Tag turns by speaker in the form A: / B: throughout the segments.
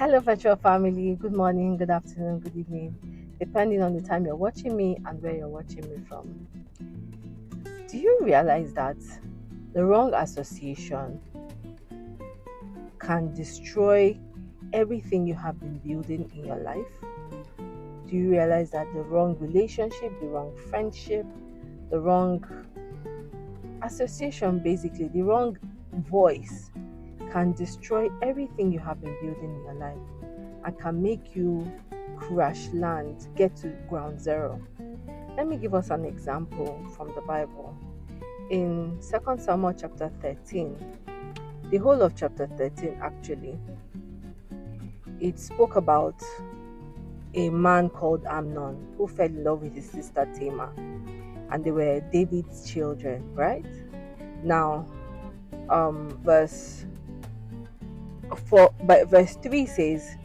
A: Hello, virtual family. Good morning, good afternoon, good evening, depending on the time you're watching me and where you're watching me from. Do you realize that the wrong association can destroy everything you have been building in your life? Do you realize that the wrong relationship, the wrong friendship, the wrong association, basically, the wrong voice can destroy everything you have been building in your life and can make you crash land, get to ground zero? Let me give us an example from the Bible. In 2 Samuel chapter 13, the whole of chapter 13 actually, it spoke about a man called Amnon who fell in love with his sister Tamar, and they were David's children, right? Now, verse 3 says,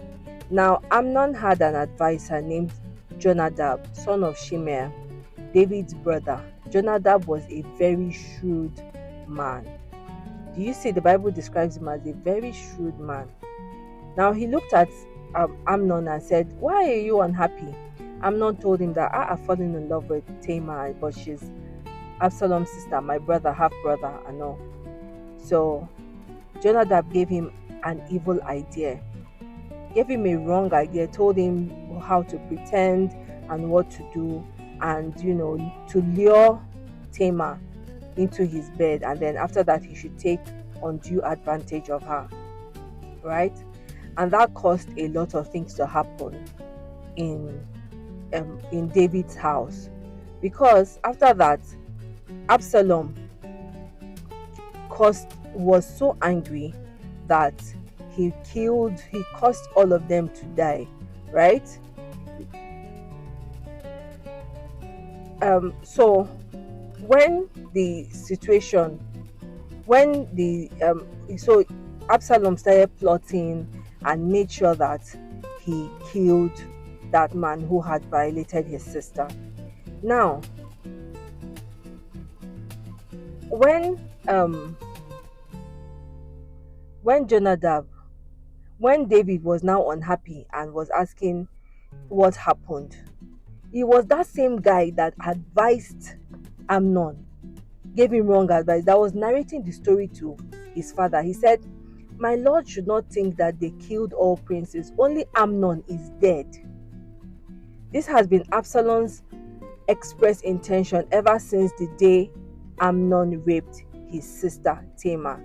A: "Now Amnon had an advisor named Jonadab, son of Shimeah, David's brother. Jonadab was a very shrewd man." Do you see the Bible describes him as a very shrewd man? Now he looked at Amnon and said, "Why are you unhappy?" Amnon told him that I've fallen in love with Tamar, but she's Absalom's sister, my brother, half brother, and all. So Jonadab gave him an evil idea, gave him a wrong idea, told him how to pretend and what to do, and to lure Tamar into his bed, and then after that he should take undue advantage of her, right? And that caused a lot of things to happen in David's house, because after that Absalom was so angry that he caused all of them to die, right? So when the situation when the so Absalom started plotting and made sure that he killed that man who had violated his sister. Now, when Jonadab when David was now unhappy and was asking what happened, it was that same guy that advised Amnon, gave him wrong advice, that was narrating the story to his father. He said, "My lord should not think that they killed all princes. Only Amnon is dead." This has been Absalom's express intention ever since the day Amnon raped his sister Tamar.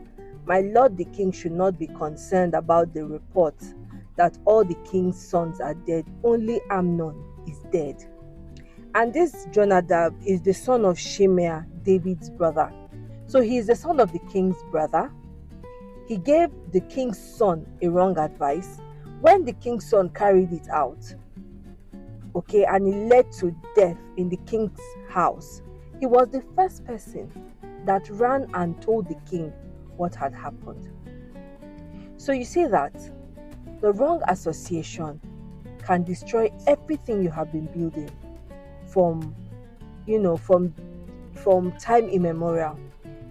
A: My lord the king should not be concerned about the report that all the king's sons are dead. Only Amnon is dead. And this Jonadab is the son of Shimeah, David's brother. So he is the son of the king's brother. He gave the king's son a wrong advice. When the king's son carried it out, okay, and it led to death in the king's house, he was the first person that ran and told the king what had happened. So you see that the wrong association can destroy everything you have been building from time immemorial.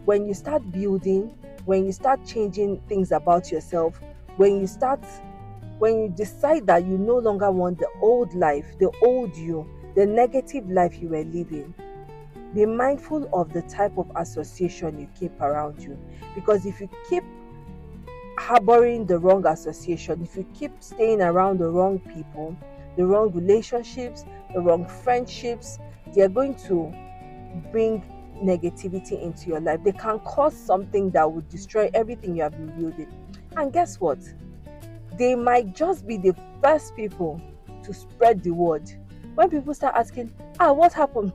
A: When you start building, when you start changing things about yourself, when you decide that you no longer want the old life, the old you, the negative life you were living, be mindful of the type of association you keep around you. Because if you keep harboring the wrong association, if you keep staying around the wrong people, the wrong relationships, the wrong friendships, they are going to bring negativity into your life. They can cause something that would destroy everything you have been building. And guess what? They might just be the first people to spread the word. When people start asking, what happened?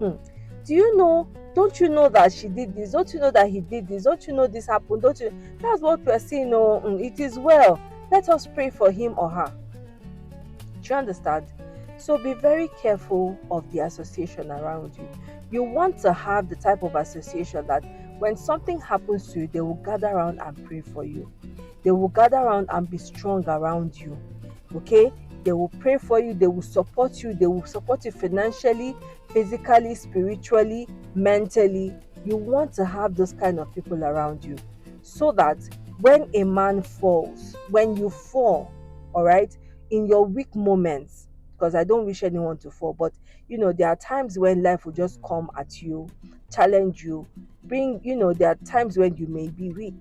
A: Do you know? Don't you know that she did this? Don't you know that he did this? Don't you know this happened? Don't you? That's what we're seeing. It is well. Let us pray for him or her. Do you understand? So be very careful of the association around you. You want to have the type of association that when something happens to you, they will gather around and pray for you. They will gather around and be strong around you. Okay? They will pray for you. They will support you. They will support you financially, physically, spiritually, mentally. You want to have those kind of people around you, so that when a man falls, when you fall, all right, in your weak moments, because I don't wish anyone to fall, but there are times when life will just come at you, challenge you, there are times when you may be weak.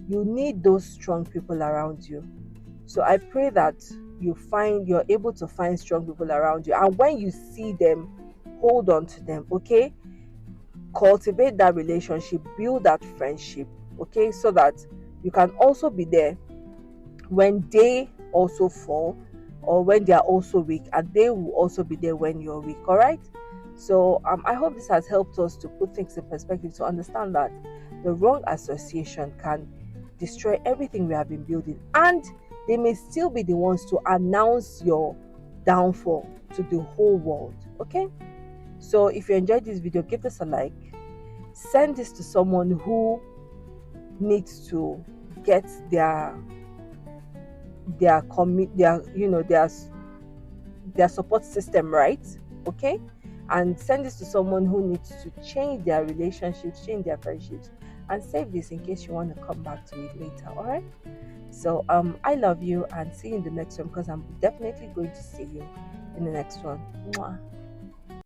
A: You need those strong people around you. So I pray that you're able to find strong people around you, and when you see them, hold on to them, okay? Cultivate that relationship, build that friendship, okay, so that you can also be there when they also fall, or when they are also weak, and they will also be there when you're weak. All right. So I hope this has helped us to put things in perspective, to understand that the wrong association can destroy everything we have been building, and they may still be the ones to announce your downfall to the whole world. Okay. So if you enjoyed this video, give this a like, send this to someone who needs to get their support system right, okay? And send this to someone who needs to change their relationships, change their friendships, and save this in case you want to come back to it later. All right. So I love you, and see you in the next one, because I'm definitely going to see you in the next one. Mwah.